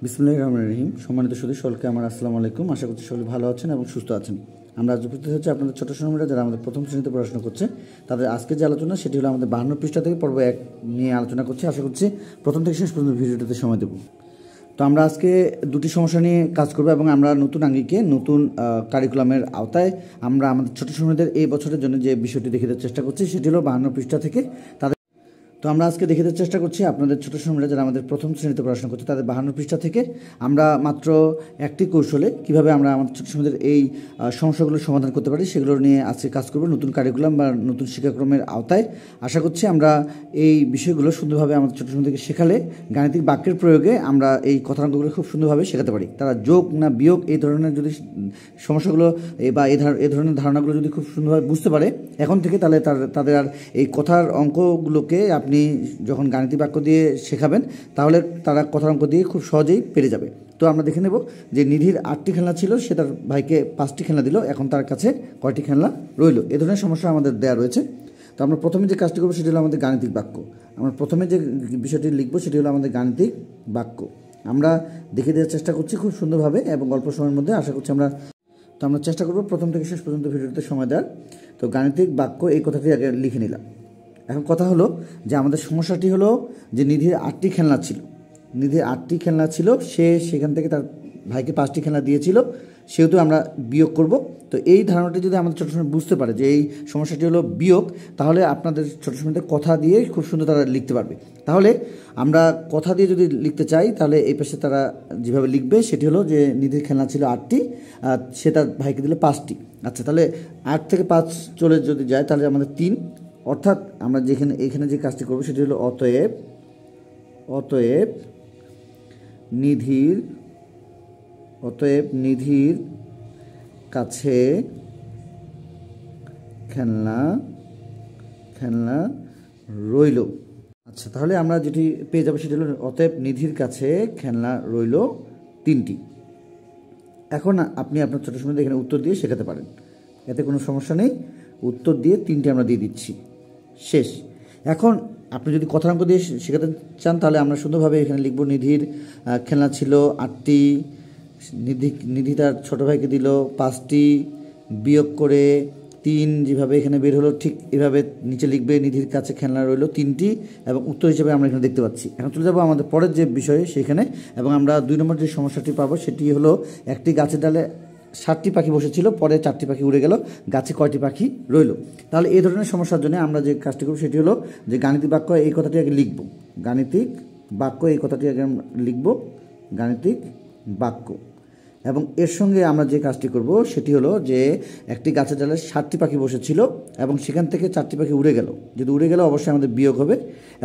বিসমিল্লাহির রহমানির রহিম। সম্মানিত সুধী সকলকে আমার আসসালামু আলাইকুম। আশা করছি সকলে ভালো আছেন এবং সুস্থ আছেন। আমরা আজ উপস্থিত হচ্ছে আপনাদের ছোট সোনামণিরা যারা আমাদের প্রথম শ্রেণীতে পড়াশোনা করছে তাদের আজকে যে আলোচনা সেটি হলো আমাদের 52 পৃষ্ঠা থেকে পর্ব 1 নিয়ে আলোচনা করছি। আশা করছি প্রথম থেকে শেষ পর্যন্ত ভিডিওটিতে সময় দেব। তো আমরা আজকে দুটি সমস্যা নিয়ে কাজ করব এবং আমরা নতুন আঙ্গিকে নতুন কারিকুলামের আওতায় আমরা আমাদের ছোট সোনামণিদের এই বছরের জন্য যে বিষয়টি দেখে দেওয়ার চেষ্টা করছি সেটি হলো 52 পৃষ্ঠা থেকে তাদের। তো আমরা আজকে দেখে দেওয়ার চেষ্টা করছি আপনাদের ছোটো সোনামণিরা যারা আমাদের প্রথম শ্রেণীতে পড়াশোনা করছে তাদের 52 পৃষ্ঠা থেকে আমরা মাত্র একটি কৌশলে কীভাবে আমরা আমাদের ছোটো সোনামণিদের এই সমস্যাগুলোর সমাধান করতে পারি সেগুলো নিয়ে আজকে কাজ করব নতুন কারিকুলাম বা নতুন শিক্ষাক্রমের আওতায়। আশা করছি আমরা এই বিষয়গুলো সুন্দরভাবে আমাদের ছোটো সোনামণিদেরকে শেখালে গাণিতিক বাক্যের প্রয়োগে আমরা এই কথাঙ্কগুলো খুব সুন্দরভাবে শেখাতে পারি। তারা যোগ না বিয়োগ এই ধরনের যদি সমস্যাগুলো বা এই ধরনের ধারণাগুলো যদি খুব সুন্দরভাবে বুঝতে পারে এখন থেকে, তাহলে তাদের আর এই কথার অঙ্কগুলোকে আপনি যখন গাণিতিক বাক্য দিয়ে শেখাবেন তাহলে তারা কথার অঙ্ক দিয়ে খুব সহজেই পেরে যাবে। তো আমরা দেখে নেব যে নিধির 8টি খেলনা ছিল, সে তার ভাইকে 5টি খেলনা দিল, এখন তার কাছে কয়টি খেলনা রইল। এ ধরনের সমস্যা আমাদের দেওয়া রয়েছে। তো আমরা প্রথমে যে কাজটি করবো সেটি হলো আমাদের গাণিতিক বাক্য। আমরা প্রথমে যে বিষয়টি লিখবো সেটি হলো আমাদের গাণিতিক বাক্য। আমরা দেখে দেওয়ার চেষ্টা করছি খুব সুন্দরভাবে এবং অল্প সময়ের মধ্যে। আশা করছি আমরা চেষ্টা করবো প্রথম থেকে শেষ পর্যন্ত ভিডিওতে সময় দেওয়ার। তো গাণিতিক বাক্য এই কথাটি আগে লিখে নিলাম। এখন কথা হলো যে আমাদের সমস্যাটি হলো যে নিধির 8টি খেলনা ছিল। নিধির 8টি খেলনা ছিল, সে সেখান থেকে তার ভাইকে 5টি খেলনা দিয়েছিল, সেহেতু আমরা বিয়োগ করব। তো এই ধারণাটি যদি আমাদের ছোটো সময় বুঝতে পারে যে এই সমস্যাটি হলো বিয়োগ, তাহলে আপনাদের ছোটো সময়তে কথা দিয়ে খুব সুন্দর তারা লিখতে পারবে। তাহলে আমরা কথা দিয়ে যদি লিখতে চাই তাহলে এই পাশে তারা যেভাবে লিখবে সেটি হলো যে নিধির খেলনা ছিল 8টি, সে তার ভাইকে দিল 5টি। আচ্ছা, তাহলে 8 থেকে 5 চলে যদি যায় তাহলে আমাদের 3, অর্থাৎ আমরা এখানে যে কাজটি করবো সেটি হলো অতএব নিধির কাছে খেলনা রইল। আচ্ছা, তাহলে আমরা যেটি পেয়ে যাবো সেটি হলো অতএব নিধির কাছে খেলনা রইল 3টি। এখন আপনি আপনার ছোটো সময় এখানে উত্তর দিয়ে শেখাতে পারেন, এতে কোনো সমস্যা নেই। উত্তর দিয়ে 3টি আমরা দিয়ে দিচ্ছি, শেষ। এখন আপনি যদি কথার অঙ্ক দিয়ে শেখাতে চান তাহলে আমরা সুন্দরভাবে এখানে লিখব নিধির খেলনা ছিল 8টি, নিধি তার ছোটো ভাইকে দিল 5টি, বিয়োগ করে 3 যেভাবে এখানে বের হলো ঠিক এভাবে নিচে লিখবে নিধির কাছে খেলনা রইল 3টি এবং উত্তর হিসেবে আমরা এখানে দেখতে পাচ্ছি। এখন চলে যাবো আমাদের পরের যে বিষয় সেখানে, এবং আমরা 2 নম্বর যে সমস্যাটি পাবো সেটি হলো একটি গাছের ডালে 7টি পাখি বসেছিল, পরে 4টি পাখি উড়ে গেল, গাছে কয়টি পাখি রইল। তাহলে এই ধরনের সমস্যার জন্য আমরা যে কাজটি করব সেটি হলো যে গাণিতিক বাক্য এই কথাটি আগে লিখব। গাণিতিক বাক্য এই কথাটি আগে লিখব, গাণিতিক বাক্য। এবং এর সঙ্গে আমরা যে কাজটি করব সেটি হলো যে একটি গাছের ডালে 7টি পাখি বসেছিল এবং সেখান থেকে 4টি পাখি উড়ে গেল। যদি উড়ে গেল অবশ্যই আমাদের বিয়োগ হবে,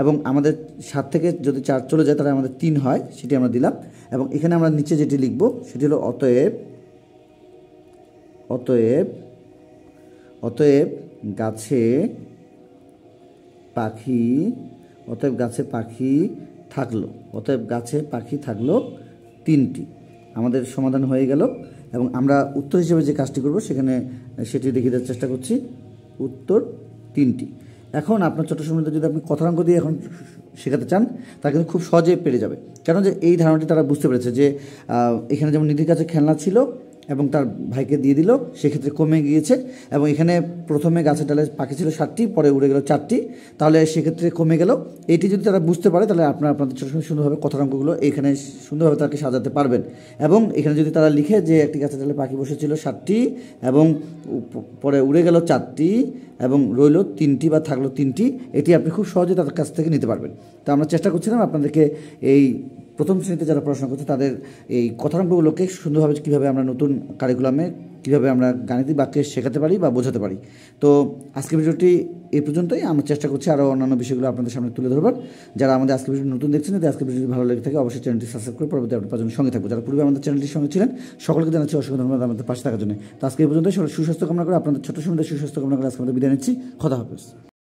এবং আমাদের 7 থেকে যদি 4 চলে যায় তাহলে আমাদের 3 হয়, সেটি আমরা দিলাম। এবং এখানে আমরা নিচে যেটি লিখব সেটি হলো অতএব গাছে পাখি থাকলো 3টি। আমাদের সমাধান হয়ে গেল এবং আমরা উত্তর হিসেবে যে কাজটি করব সেটি দেখিয়ে দেওয়ার চেষ্টা করছি। উত্তর 3টি। এখন আপনার ছোটো সময়তে যদি আপনি কথার অঙ্ক দিয়ে এখন শেখাতে চান তারা কিন্তু খুব সহজে পেরে যাবে, কেন যে এই ধারণাটি তারা বুঝতে পেরেছে যে এখানে যেমন নিধির কাছে খেলনা ছিল এবং তার ভাইকে দিয়ে দিল, সেক্ষেত্রে কমে গিয়েছে। এবং এখানে প্রথমে গাছের ডালে পাখি ছিল 7টি, পরে উড়ে গেল 4টি, তাহলে সেক্ষেত্রে কমে গেল। এইটি যদি তারা বুঝতে পারে তাহলে আপনাদের ছোটো সময় সুন্দরভাবে কথার অঙ্কগুলো এখানে সুন্দরভাবে তাকে সাজাতে পারবেন। এবং এখানে যদি তারা লিখে যে একটি গাছের ডালে পাখি বসেছিল 7টি এবং পরে উড়ে গেল 4টি এবং রইল 3টি বা থাকলো 3টি, এটি আপনি খুব সহজে তাদের কাছ থেকে নিতে পারবেন। তো আমরা চেষ্টা করছিলাম আপনাদেরকে এই প্রথম শ্রেণীতে যারা পড়াশোনা করছে তাদের এই কথার অঙ্কগুলোকে সুন্দরভাবে কীভাবে আমরা নতুন কারিকুলামে কীভাবে আমরা গাণিতিক বাক্যে শেখাতে পারি বা বোঝাতে পারি। তো আজকের ভিডিওটি এই পর্যন্তই। আমরা চেষ্টা করছি আরও অন্যান্য বিষয়গুলো আপনাদের সামনে তুলে ধরবার। যারা আমাদের আজকের ভিডিও নতুন দেখছেন, যদি আজকের ভিডিওটি ভালো লেগে থাকে অবশ্যই চ্যানেলটি সাবস্ক্রাইব করে পরবর্তী আপনার পাঁচজনের সঙ্গে থাকবো। যারা পূর্বে আমাদের চ্যানেলটির সঙ্গে ছিলেন সকলকে জানাচ্ছি অসংখ্য ধন্যবাদ আমাদের পাশে থাকার জন্য। তো আজকে এই পর্যন্ত সুস্বাস্থ্য কামনা করে আপনাদের ছোটো সময় সুস্বাস্থ্য কামনা করে আজকে আমাদের বিদায় নিচ্ছি। খোদা হাফেজ।